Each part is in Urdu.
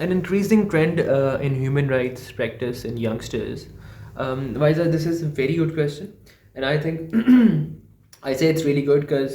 An increasing trend in human rights practice in youngsters. Vaiza, this is a very good question, and I think I say it's really good because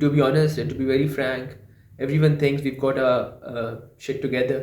To be honest and to be very frank, everyone thinks we've got a shit together,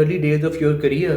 early days of your career,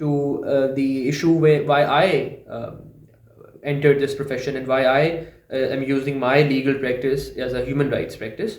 to the issue why I entered this profession and why I am using my legal practice as a human rights practice,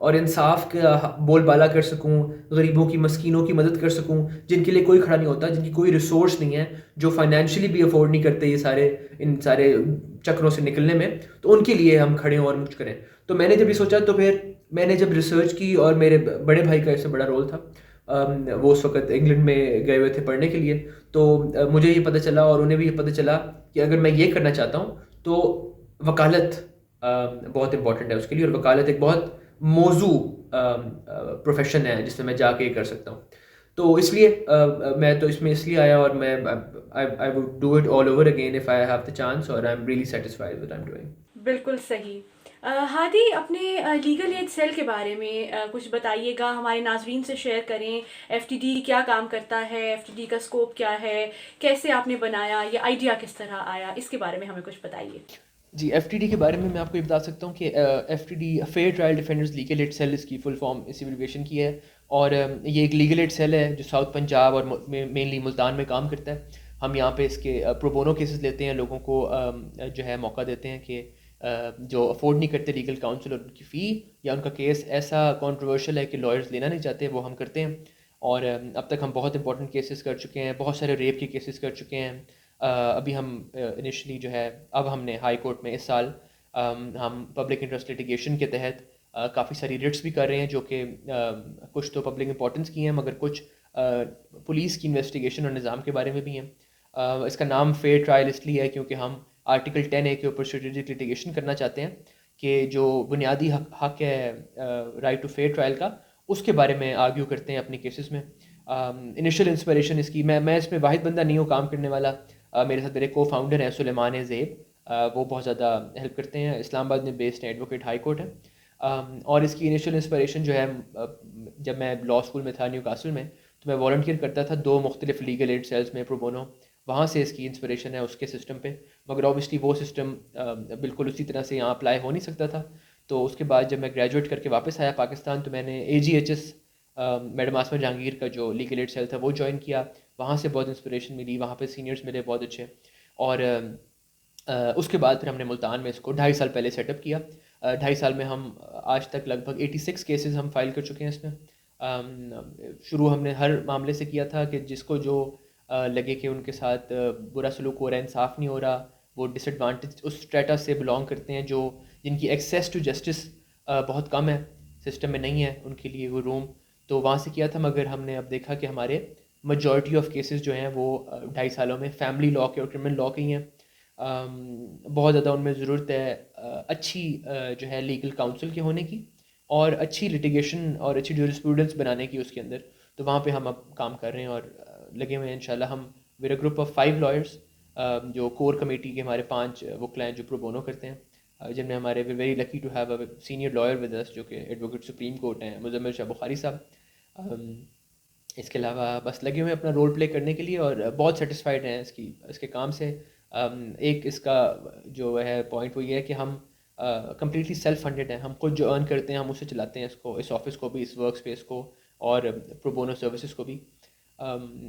اور انصاف کا بول بالا کر سکوں, غریبوں کی مسکینوں کی مدد کر سکوں جن کے لیے کوئی کھڑا نہیں ہوتا, جن کی کوئی ریسورس نہیں ہے, جو فائنینشلی بھی افورڈ نہیں کرتے یہ ان سارے چکروں سے نکلنے میں, تو ان کے لیے ہم کھڑے ہوں اور کچھ کریں. تو میں نے جب یہ سوچا تو پھر میں نے جب ریسرچ کی, اور میرے بڑے بھائی کا اس میں بڑا رول تھا, وہ اس وقت انگلینڈ میں گئے ہوئے تھے پڑھنے کے لیے, تو مجھے یہ پتہ چلا اور انہیں بھی یہ پتہ چلا کہ اگر میں یہ کرنا چاہتا ہوں تو وکالت بہت امپورٹنٹ ہے اس کے لیے, اور وکالت ایک بہت موضوع پروفیشن ہے جس میں میں جا کے یہ کر سکتا ہوں. تو اس لیے میں تو اس میں اس لیے آیا, اور میں I would do it all over again if I have the chance, اور I'm really satisfied with what I'm doing. بالکل صحیح. ہادی, اپنے لیگل ایڈ سیل کے بارے میں کچھ بتائیے گا, ہمارے ناظرین سے شیئر کریں. ایف ٹی ڈی کیا کام کرتا ہے, ایف ٹی ڈی کا اسکوپ کیا ہے, کیسے آپ نے بنایا, یہ آئیڈیا کس طرح آیا, اس کے بارے میں ہمیں کچھ بتائیے. جی, ایف ٹی ڈی کے بارے میں آپ کو یہ بتا سکتا ہوں کہ F T D fair trial defenders legal aid cell اس کی فل فارم اس ایبریویشن کی ہے, اور یہ ایک لیگل ایڈ سیل ہے جو ساؤتھ پنجاب اور مینلی ملتان میں کام کرتا ہے. ہم یہاں پہ اس کے پرو بونو کیسز لیتے ہیں, لوگوں کو جو ہے موقع دیتے ہیں کہ جو افورڈ نہیں کرتے لیگل کاؤنسل اور ان کی فی, یا ان کا کیس ایسا کانٹروورشل ہے کہ لائرز لینا نہیں چاہتے, وہ ہم کرتے ہیں. اور اب تک ہم بہت امپورٹنٹ کیسز کر چکے ہیں, بہت سارے ریپ کے کیسز کر چکے ہیں. ابھی ہم انیشلی جو ہے اب ہم نے ہائی کورٹ میں اس سال ہم پبلک انٹرسٹ لٹیگیشن کے تحت کافی ساری رٹس بھی کر رہے ہیں, جو کہ کچھ تو پبلک امپورٹنس کی ہیں مگر کچھ پولیس کی انویسٹیگیشن اور نظام کے بارے میں بھی ہیں. اس کا نام فیئر ٹرائل اس لیے ہے کیونکہ ہم آرٹیکل 10A کے اوپر اسٹریٹجک لٹیگیشن کرنا چاہتے ہیں کہ جو بنیادی حق ہے رائٹ ٹو فیئر ٹرائل کا, اس کے بارے میں آرگیو کرتے ہیں اپنے کیسز میں. انیشیل انسپریشن اس کی, میں اس میں واحد بندہ نہیں ہوں کام کرنے والا, میرے ساتھ میرے کو فاؤنڈر ہیں سلیمان زیب, وہ بہت زیادہ ہیلپ کرتے ہیں. اسلام آباد میں بیسڈ ہیں, ایڈوکیٹ ہائی کورٹ ہے. اور اس کی انیشیل انسپریشن جو ہے, جب میں لاء اسکول میں تھا نیو کاسل میں, تو میں والنٹیئر کرتا تھا 2 مختلف لیگل ایڈ سیلز میں پرو بونو, وہاں سے اس کی انسپریشن ہے اس کے سسٹم پہ. مگر اوبیسلی وہ سسٹم بالکل اسی طرح سے یہاں اپلائی ہو نہیں سکتا تھا. تو اس کے بعد جب میں گریجویٹ کر کے واپس آیا پاکستان, تو میں نے AGHS میڈم آسمہ جہانگیر کا جو لیگل ایڈ سیل تھا وہ جوائن کیا. وہاں سے بہت انسپریشن ملی, وہاں پہ سینئرس ملے بہت اچھے. اور اس کے بعد پھر ہم نے ملتان میں اس کو 2.5 سال پہلے سیٹ اپ کیا. 2.5 سال میں ہم آج تک لگ بھگ 86 کیسز ہم فائل کر چکے ہیں اس میں. شروع ہم نے ہر معاملے سے کیا تھا کہ جس کو جو لگے کہ ان کے ساتھ برا سلوک ہو رہا ہے, انصاف نہیں ہو رہا, وہ ڈس ایڈوانٹیج اس اسٹریٹا سے بلانگ کرتے ہیں جو جن کی ایکسیس ٹو جسٹس بہت کم ہے, سسٹم میں نہیں ہے ان کے لیے وہ روم, تو وہاں سے کیا تھا. مگر ہم نے اب دیکھا کہ ہمارے میجورٹی آف کیسز جو ہیں وہ 2.5 سالوں میں فیملی لاء کے اور کرمنل لاء کے ہی ہیں. بہت زیادہ ان میں ضرورت ہے اچھی جو ہے لیگل کاؤنسل کے ہونے کی, اور اچھی لٹیگیشن اور اچھی جورسپروڈنس بنانے کی اس کے اندر. تو وہاں پہ ہم اب کام کر رہے ہیں اور لگے ہوئے ہیں انشاءاللہ. ہم where a group of 5 lawyers, جو کور کمیٹی کے ہمارے 5 وکلا ہیں جو پرو بونو کرتے ہیں, جن میں ہمارے very lucky to have a senior lawyer with us جو کہ ایڈوکیٹ سپریم کورٹ ہیں مزمل شاہ بخاری صاحب. اس کے علاوہ بس لگے ہوئے ہیں اپنا رول پلے کرنے کے لیے, اور بہت سیٹسفائڈ ہیں اس کے کام سے. ایک اس کا جو ہے پوائنٹ وہ یہ ہے کہ ہم کمپلیٹلی سیلف فنڈیڈ ہیں, ہم خود جو ارن کرتے ہیں ہم اسے چلاتے ہیں, اس کو, اس آفس کو بھی, اس ورک اسپیس کو, اور پرو بونو سروسز کو بھی.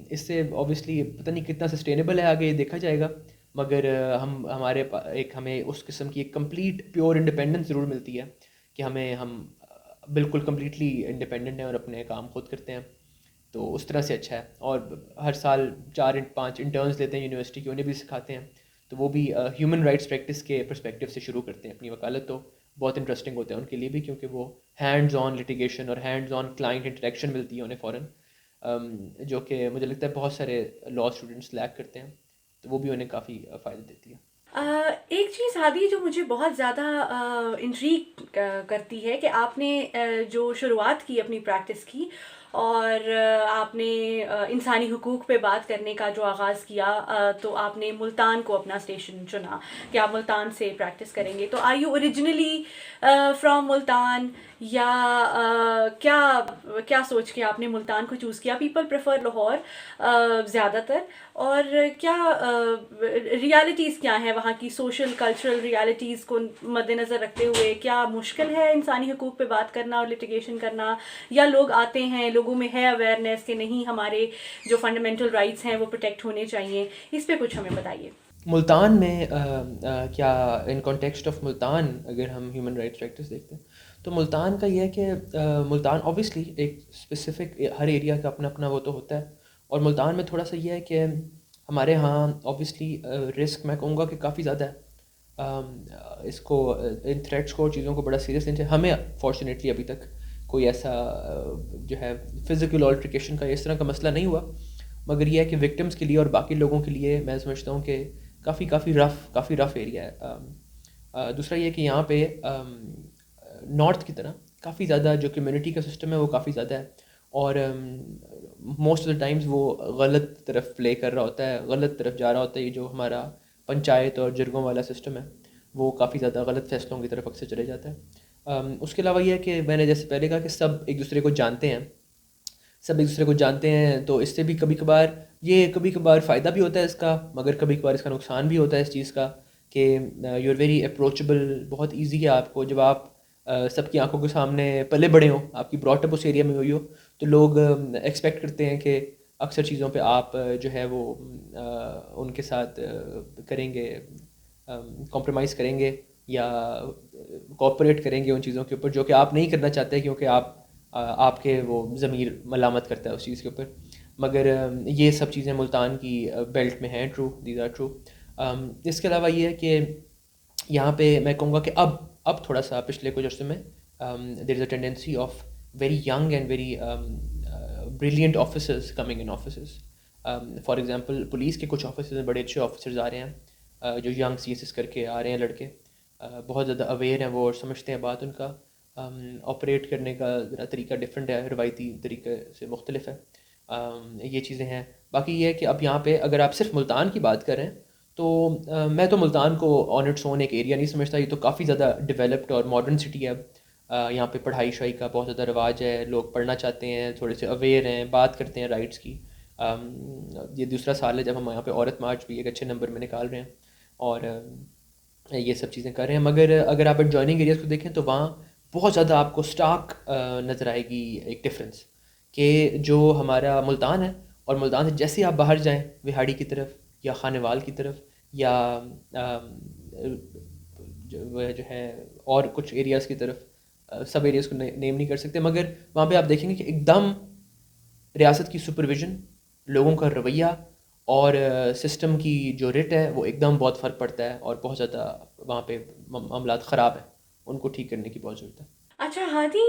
اس سے اوبیسلی پتہ نہیں کتنا سسٹینیبل ہے, آگے دیکھا جائے گا. مگر ہمیں اس قسم کی ایک کمپلیٹ پیور انڈیپینڈنس ضرور ملتی ہے کہ ہم بالکل کمپلیٹلی انڈیپینڈنٹ ہیں اور اپنے کام خود کرتے ہیں. تو اس طرح سے اچھا ہے. اور ہر سال 4-5 انٹرنز لیتے ہیں یونیورسٹی کے, انہیں بھی سکھاتے ہیں. تو وہ بھی ہیومن رائٹس پریکٹس کے پرسپیکٹیو سے شروع کرتے ہیں اپنی وکالت. تو بہت انٹرسٹنگ ہوتا ہے ان کے لیے بھی, کیونکہ وہ ہینڈز آن لٹیگیشن اور ہینڈز آن کلائنٹ انٹریکشن ملتی ہے انہیں فوراً, جو کہ مجھے لگتا ہے بہت سارے لاء اسٹوڈنٹس لیک کرتے ہیں. تو وہ بھی انہیں کافی فائدہ دیتی ہے. ایک چیز ہادی جو مجھے بہت زیادہ انٹریگ کرتی ہے کہ آپ نے جو شروعات کی اپنی پریکٹس کی, اور آپ نے انسانی حقوق پہ بات کرنے کا جو آغاز کیا, تو آپ نے ملتان کو اپنا اسٹیشن چنا کہ آپ ملتان سے پریکٹس کریں گے. تو are you originally from Multan, یا کیا سوچ کے آپ نے ملتان کو چوز کیا؟ پیپل پریفر لاہور زیادہ تر. اور کیا ریالٹیز کیا ہیں وہاں کی, سوشل کلچرل ریالٹیز کو مد نظر رکھتے ہوئے کیا مشکل ہے انسانی حقوق پہ بات کرنا اور لٹیگیشن کرنا, یا لوگ آتے ہیں, لوگوں میں ہے اویئرنیس کہ نہیں ہمارے جو فنڈامنٹل رائٹس ہیں وہ پروٹیکٹ ہونے چاہیے؟ اس پہ کچھ ہمیں بتائیے. ملتان میں کیا ان کانٹیکسٹ آف ملتان اگر ہم ہیومن رائٹس پریکٹس دیکھتے ہیں تو ملتان کا یہ ہے کہ ملتان اوبیسلی ایک اسپیسیفک ہر ایریا کا اپنا اپنا وہ تو ہوتا ہے، اور ملتان میں تھوڑا سا یہ ہے کہ ہمارے ہاں اوبیسلی رسک میں کہوں گا کہ کافی زیادہ ہے. اس کو ان تھریٹس کو اور چیزوں کو بڑا سیریس لینا چاہیے. ہمیں فارچونیٹلی ابھی تک کوئی ایسا جو ہے فزیکل آلٹریکیشن کا اس طرح کا مسئلہ نہیں ہوا، مگر یہ ہے کہ وکٹمس کے لیے اور باقی لوگوں کے لیے میں سمجھتا ہوں کہ کافی رف ایریا ہے. دوسرا یہ کہ یہاں پہ نارتھ کی طرح کافی زیادہ جو کمیونٹی کا سسٹم ہے وہ کافی زیادہ ہے، اور موسٹ آف دا ٹائمز وہ غلط طرف پلے کر رہا ہوتا ہے، غلط طرف جا رہا ہوتا ہے. یہ جو ہمارا پنچایت اور جرگوں والا سسٹم ہے وہ کافی زیادہ غلط فیصلوں کی طرف اکثر چلے جاتا ہے. اس کے علاوہ یہ ہے کہ میں نے جیسے پہلے کہا کہ سب ایک دوسرے کو جانتے ہیں، تو اس سے بھی کبھی کبھار فائدہ بھی ہوتا ہے اس کا، مگر کبھی کبھار اس کا نقصان بھی ہوتا ہے اس چیز کا کہ یو آر ویری اپروچبل. بہت ایزی ہے آپ کو، جب آپ سب کی آنکھوں کے سامنے پلے بڑے ہوں، آپ کی براٹ اپ اس ایریا میں ہوئی ہو، تو لوگ ایکسپیکٹ کرتے ہیں کہ اکثر چیزوں پہ آپ جو ہے وہ ان کے ساتھ کریں گے، کمپرومائز کریں گے یا کوآپریٹ کریں گے ان چیزوں کے اوپر جو کہ آپ نہیں کرنا چاہتے، کیونکہ آپ کے وہ ضمیر ملامت کرتا ہے اس چیز کے اوپر. مگر یہ سب چیزیں ملتان کی بیلٹ میں ہیں، دیز آر ٹرو. اس کے علاوہ یہ ہے کہ یہاں پہ میں کہوں گا کہ اب تھوڑا سا پچھلے کچھ عرصے میں there is a tendency of very young and very brilliant officers coming in offices. For example police کے کچھ آفیسرز ہیں، بڑے اچھے آفیسرز آ رہے ہیں جو ینگ سی ایس ایس کر کے آ رہے ہیں لڑکے. بہت زیادہ اویئر ہیں وہ اور سمجھتے ہیں بات. ان کا آپریٹ کرنے کا ذرا طریقہ ڈفرینٹ ہے، روایتی طریقے سے مختلف ہے. یہ چیزیں ہیں. باقی یہ ہے کہ اب یہاں پہ اگر آپ صرف ملتان کی بات کریں تو میں تو ملتان کو آن اٹس اون ایک ایریا نہیں سمجھتا. یہ تو کافی زیادہ ڈیولپڈ اور ماڈرن سٹی ہے. یہاں پہ پڑھائی شائی کا بہت زیادہ رواج ہے، لوگ پڑھنا چاہتے ہیں، تھوڑے سے اویئر ہیں، بات کرتے ہیں رائٹس کی. یہ دوسرا سال ہے جب ہم یہاں پہ عورت مارچ بھی ایک اچھے نمبر میں نکال رہے ہیں اور یہ سب چیزیں کر رہے ہیں. مگر اگر آپ ایڈجوائننگ ایریاز کو دیکھیں تو وہاں بہت زیادہ آپ کو اسٹاک نظر آئے گی ایک ڈفرینس کہ جو ہمارا ملتان ہے اور ملتان سے جیسے آپ باہر جائیں وہاڑی کی طرف یا خانوال کی طرف یا جو ہے اور کچھ ایریاز کی طرف، سب ایریاز کو نیم نہیں کر سکتے، مگر وہاں پہ آپ دیکھیں گے کہ ایک دم ریاست کی سپرویژن، لوگوں کا رویہ اور سسٹم کی جو ریٹ ہے وہ ایک دم بہت فرق پڑتا ہے، اور بہت زیادہ وہاں پہ معاملات خراب ہیں، ان کو ٹھیک کرنے کی بہت ضرورت ہے. اچھا ہادی،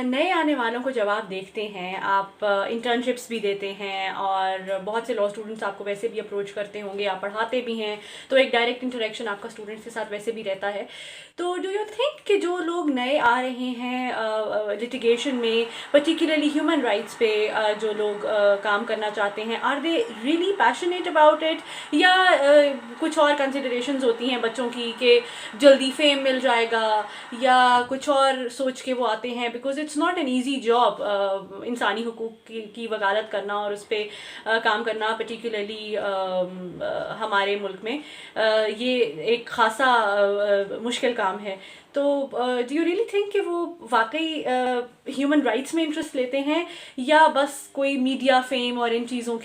نئے آنے والوں کو جب آپ دیکھتے ہیں، آپ انٹرنشپس بھی دیتے ہیں اور بہت سے لاء اسٹوڈنٹس آپ کو ویسے بھی اپروچ کرتے ہوں گے، آپ پڑھاتے بھی ہیں، تو ایک ڈائریکٹ انٹریکشن آپ کا اسٹوڈنٹس کے ساتھ ویسے بھی رہتا ہے. تو ڈو یو تھنک کہ جو لوگ نئے آ رہے ہیں لٹیگیشن میں، پرٹیکولرلی ہیومن رائٹس پہ جو لوگ کام کرنا چاہتے ہیں، are they really passionate about it, یا کچھ اور کنسیڈریشنز ہوتی ہیں بچوں کی کہ جلدی فیم مل جائے گا یا کچھ اور سوچ کے وہ آتے ہیں؟ Because it's not an easy job انسانی حقوق کی وکالت کرنا اور اس پہ کام کرنا، پرٹیکولرلی ہمارے ملک میں یہ ایک خاصا مشکل کام ہے. تو ڈو یو ریئلی تھنک کہ وہ واقعی ہیومن رائٹس میں انٹرسٹ لیتے ہیں، یا بس کوئی میڈیا فیم اور ان چیزوں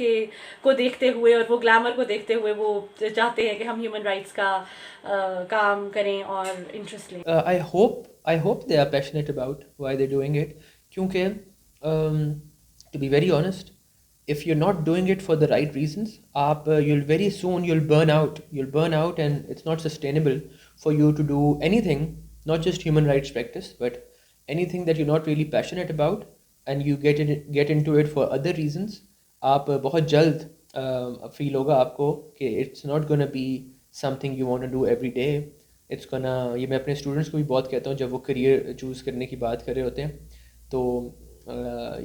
کو دیکھتے ہوئے اور وہ گلیمر کو دیکھتے ہوئے وہ چاہتے ہیں کہ ہم ہیومن رائٹس کا کام کریں اور انٹرسٹ لیں؟ I hope they are passionate about why they're doing it. کیونکہ to be very honest, if you're not doing it for the right reasons, you'll very soon you'll burn out and it's not sustainable for you to do anything, not just human rights practice, but anything that you're not really passionate about and you get into it for other reasons. آپ بہت جلد فیل ہوگا آپ کو کہ it's not gonna be something you want to do every day. یہ میں اپنے اسٹوڈنٹس کو بھی بہت کہتا ہوں جب وہ کریئر چوز کرنے کی بات کر رہے ہوتے ہیں، تو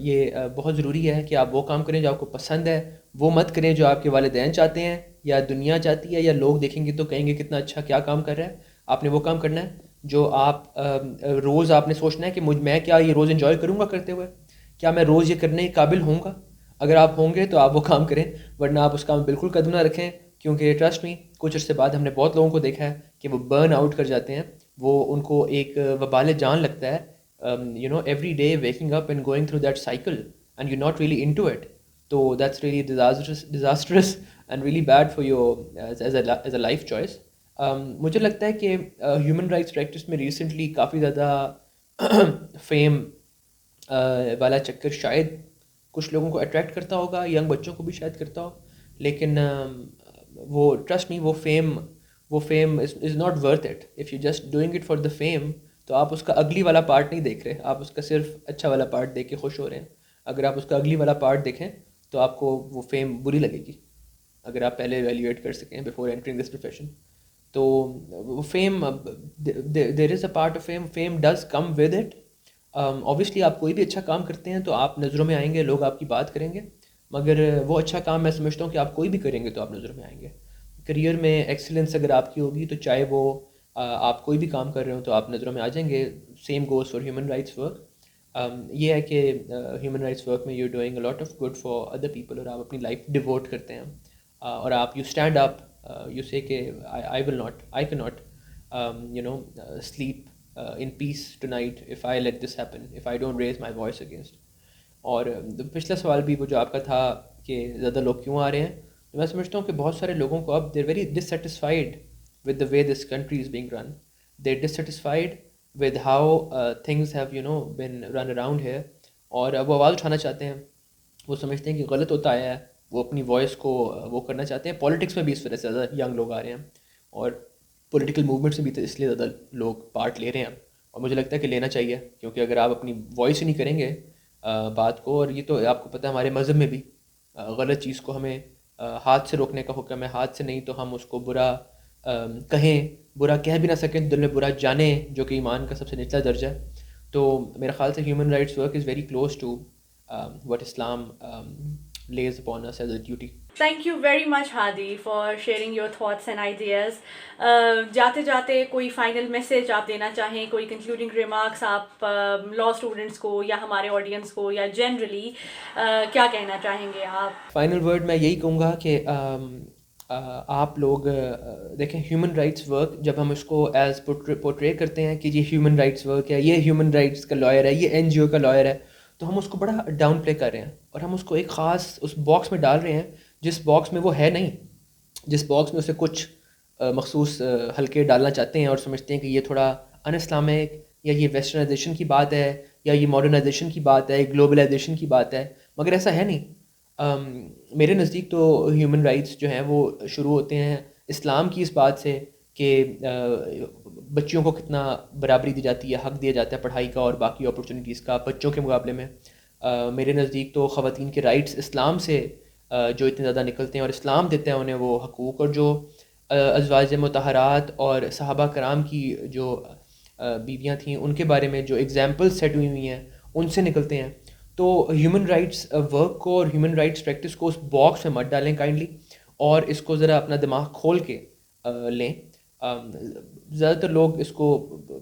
یہ بہت ضروری ہے کہ آپ وہ کام کریں جو آپ کو پسند ہے، وہ مت کریں جو آپ کے والدین چاہتے ہیں یا دنیا چاہتی ہے یا لوگ دیکھیں گے تو کہیں گے کتنا اچھا کیا کام کر رہا ہے. آپ نے وہ کام کرنا ہے جو آپ روز آپ نے سوچنا ہے کہ میں کیا یہ روز انجوائے کروں گا کرتے ہوئے، کیا میں روز یہ کرنے کے قابل ہوں گا. اگر آپ ہوں گے تو آپ وہ کام کریں، ورنہ آپ اس کام میں بالکل قدم نہ رکھیں. کیونکہ ٹرسٹ می، کچھ عرصے بعد ہم نے بہت لوگوں کو دیکھا ہے کہ وہ برن آؤٹ کر جاتے ہیں، وہ ان کو ایک وبال جان لگتا ہے. Every day waking up and going through that cycle and you not really into it, تو that's really disastrous and really bad for your as a life choice. مجھے لگتا ہے کہ ہیومن رائٹس پریکٹس میں ریسنٹلی کافی زیادہ فیم والا چکر شاید کچھ لوگوں کو اٹریکٹ کرتا ہوگا, ینگ بچوں کو بھی شاید کرتا ہو, لیکن وہ ٹرسٹ می وہ fame is not worth it. If you just doing it for the fame, تو آپ اس کا اگلی والا پارٹ نہیں دیکھ رہے, آپ اس کا صرف اچھا والا پارٹ دیکھ کے خوش ہو رہے ہیں. اگر آپ اس کا اگلی والا پارٹ دیکھیں تو آپ کو وہ فیم بری لگے گی, اگر آپ پہلے ایویلیویٹ کر سکیں بفور انٹرنگ دس پروفیشن. تو fame, there is a part of fame does come with it. Obviously آپ کوئی بھی اچھا کام کرتے ہیں تو آپ نظروں میں آئیں گے, لوگ آپ کی بات کریں گے, مگر وہ اچھا کام میں سمجھتا ہوں کہ آپ کوئی بھی کریں گے تو آپ نظروں میں آئیں گے. کریئر میں ایکسلنس اگر آپ کی ہوگی تو چاہے وہ آپ کوئی بھی کام کر رہے ہوں تو آپ نظروں میں آ جائیں گے. Same goes for human rights work. یہ ہے کہ ہیومن رائٹس ورک میں you doing a lot of good for other people, اور آپ اپنی لائف ڈیووٹ کرتے ہیں, اور آپ یو اسٹینڈ اپ, یو سے کہ آئی کی not sleep in peace tonight if I let this happen, if I don't raise my voice against. اور پچھلا سوال بھی وہ جو آپ کا تھا کہ زیادہ لوگ کیوں آ رہے ہیں, تو میں سمجھتا ہوں کہ بہت سارے لوگوں کو اب they're very dissatisfied with the way this country is being run. They're dissatisfied with how things have been run around here, اور وہ آواز اٹھانا چاہتے ہیں. وہ سمجھتے ہیں کہ غلط ہوتا ہے, وہ اپنی وائس کو وہ کرنا چاہتے ہیں. پالیٹکس میں بھی اس وجہ سے زیادہ ینگ لوگ آ رہے ہیں, اور پولیٹیکل موومنٹس میں بھی اس لیے زیادہ لوگ پارٹ لے رہے ہیں. اور مجھے لگتا ہے کہ لینا چاہیے, کیونکہ اگر آپ اپنی وائس ہی نہیں کریں گے بات کو, اور یہ تو آپ کو پتہ ہے ہمارے مذہب میں بھی غلط چیز کو ہمیں ہاتھ سے روکنے کا حکم ہے. ہاتھ سے نہیں تو ہم اس کو برا کہیں, برا کہہ بھی نہ سکیں, دل میں برا جانیں, جو کہ ایمان کا سب سے نچلا درجہ ہے. تو میرے خیال سے human rights work is very close to what Islam lays upon us as a duty. Thank you very much, Hadi, for sharing your thoughts and ideas. جاتے جاتے کوئی فائنل میسیج آپ دینا چاہیں, کوئی کنکلوڈنگ ریمارکس آپ لاء اسٹوڈنٹس کو یا ہمارے آڈینس کو یا جنرلی کیا کہنا چاہیں گے آپ؟ فائنل ورڈ میں یہی کہوں گا کہ آپ لوگ دیکھیں, ہیومن رائٹس ورک جب ہم اس کو ایز پورٹرے کرتے ہیں کہ یہ ہیومن رائٹس ورک ہے, یہ ہیومن رائٹس کا لائر ہے, یہ NGO کا لائر ہے, تو ہم اس کو بڑا ڈاؤن پلے کر رہے ہیں, اور ہم اس کو ایک خاص اس باکس میں ڈال رہے ہیں جس باکس میں وہ ہے نہیں, جس باکس میں اسے کچھ مخصوص حلقے ڈالنا چاہتے ہیں, اور سمجھتے ہیں کہ یہ تھوڑا ان اسلامک, یا یہ ویسٹرنائزیشن کی بات ہے, یا یہ ماڈرنائزیشن کی بات ہے, گلوبلائزیشن کی بات ہے, مگر ایسا ہے نہیں. میرے نزدیک تو ہیومن رائٹس جو ہیں وہ شروع ہوتے ہیں اسلام کی اس بات سے کہ بچیوں کو کتنا برابری دی جاتی ہے, حق دیا جاتا ہے پڑھائی کا اور باقی اپرچونیٹیز کا بچوں کے مقابلے میں. میرے نزدیک تو خواتین کے رائٹس اسلام سے جو اتنے زیادہ نکلتے ہیں, اور اسلام دیتے ہیں انہیں وہ حقوق, اور جو ازواج مطہرات اور صحابہ کرام کی جو بیویاں تھیں ان کے بارے میں جو ایگزامپل سیٹ ہوئی ہوئی ہیں ان سے نکلتے ہیں. تو ہیومن رائٹس ورک کو اور ہیومن رائٹس پریکٹس کو اس باکس میں مت ڈالیں کائنڈلی, اور اس کو ذرا اپنا دماغ کھول کے لیں. زیادہ تر لوگ اس کو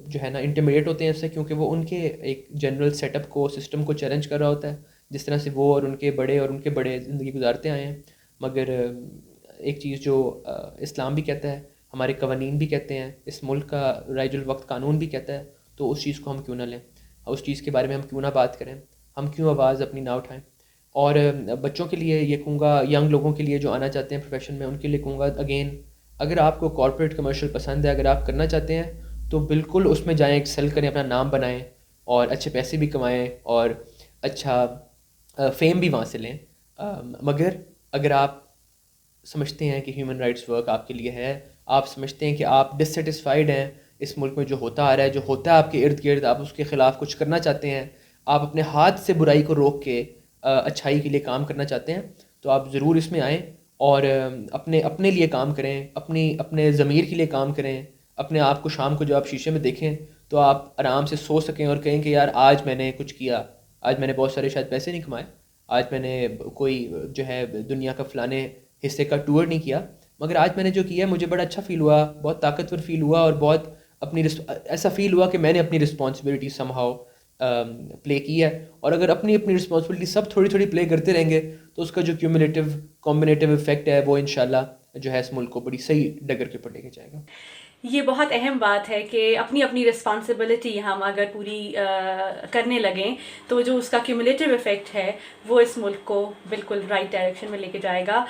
جو ہے نا انٹیمیڈیٹ ہوتے ہیں اس سے, کیونکہ وہ ان کے ایک جنرل سیٹ اپ کو, سسٹم کو چیلنج کر رہا ہوتا ہے, جس طرح سے وہ اور ان کے بڑے زندگی گزارتے آئے ہیں. مگر ایک چیز جو اسلام بھی کہتا ہے, ہمارے قوانین بھی کہتے ہیں, اس ملک کا رائج الوقت قانون بھی کہتا ہے, تو اس چیز کو ہم کیوں نہ لیں, اس چیز کے بارے میں ہم کیوں نہ بات کریں, ہم کیوں آواز اپنی نہ اٹھائیں. اور بچوں کے لیے یہ کہوں گا, ینگ لوگوں کے لیے جو آنا چاہتے ہیں پروفیشن میں, ان کے لیے کہوں گا اگین, اگر آپ کو کارپوریٹ کمرشل پسند ہے, اگر آپ کرنا چاہتے ہیں تو بالکل اس میں جائیں, ایکسل کریں, اپنا نام بنائیں, اور اچھے پیسے بھی کمائیں, اور اچھا فیم بھی وہاں سے لیں. مگر اگر آپ سمجھتے ہیں کہ ہیومن رائٹس ورک آپ کے لیے ہے, آپ سمجھتے ہیں کہ آپ ڈسسیٹسفائیڈ ہیں اس ملک میں جو ہوتا آ رہا ہے, جو ہوتا ہے آپ کے ارد گرد, آپ اس کے خلاف کچھ کرنا چاہتے ہیں, آپ اپنے ہاتھ سے برائی کو روک کے اچھائی کے لیے کام کرنا چاہتے ہیں, تو آپ ضرور اس میں آئیں, اور اپنے لیے کام کریں, اپنے ضمیر کے لیے کام کریں. اپنے آپ کو شام کو جب آپ شیشے میں دیکھیں تو آپ آرام سے سو سکیں اور کہیں کہ یار آج میں نے کچھ کیا, آج میں نے بہت سارے شاید پیسے نہیں کمائے, آج میں نے کوئی جو ہے دنیا کا فلانے حصے کا ٹور نہیں کیا, مگر آج میں نے جو کیا مجھے بڑا اچھا فیل ہوا, بہت طاقتور فیل ہوا, اور بہت ایسا فیل ہوا کہ میں نے اپنی رسپانسبلٹی سم ہاؤ پلے کی ہے. اور اگر اپنی رسپانسبلٹی سب تھوڑی تھوڑی پلے کرتے رہیں گے تو اس کا جو کیومولیٹیو کمبینیٹیو افیکٹ ہے وہ انشاءاللہ جو ہے اس ملک کو بڑی صحیح ڈگر کے اوپر لے کے جائے گا. یہ بہت اہم بات ہے کہ اپنی رسپانسبلٹی ہم اگر پوری کرنے لگیں تو جو اس کا کیومولیٹیو افیکٹ ہے وہ اس ملک کو بالکل رائٹ ڈائریکشن میں لے کے جائے گا.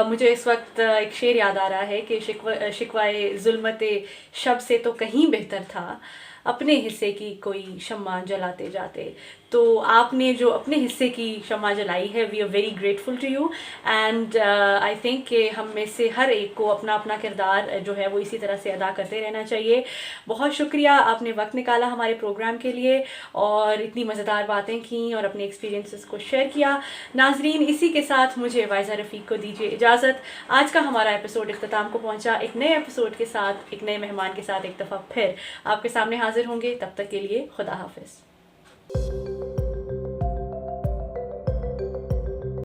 مجھے اس وقت ایک شعر یاد آ رہا ہے کہ شکوائے ظلمت شب سے تو کہیں بہتر تھا اپنے حصے کی کوئی شمع جلاتے جاتے. تو آپ نے جو اپنے حصے کی شمع جلائی ہے, we are very grateful to you. And I think کہ ہم میں سے ہر ایک کو اپنا اپنا کردار جو ہے وہ اسی طرح سے ادا کرتے رہنا چاہیے. بہت شکریہ, آپ نے وقت نکالا ہمارے پروگرام کے لیے اور اتنی مزیدار باتیں کیں اور اپنے ایکسپیرینسز کو شیئر کیا. ناظرین, اسی کے ساتھ مجھے وائزہ رفیق کو دیجیے اجازت. آج کا ہمارا ایپیسوڈ اختتام کو پہنچا. ایک نئے ایپیسوڈ کے ساتھ, ایک نئے مہمان کے ساتھ ایک دفعہ پھر آپ کے سامنے حاضر ہوں گے. تب تک کے لیے خدا حافظ.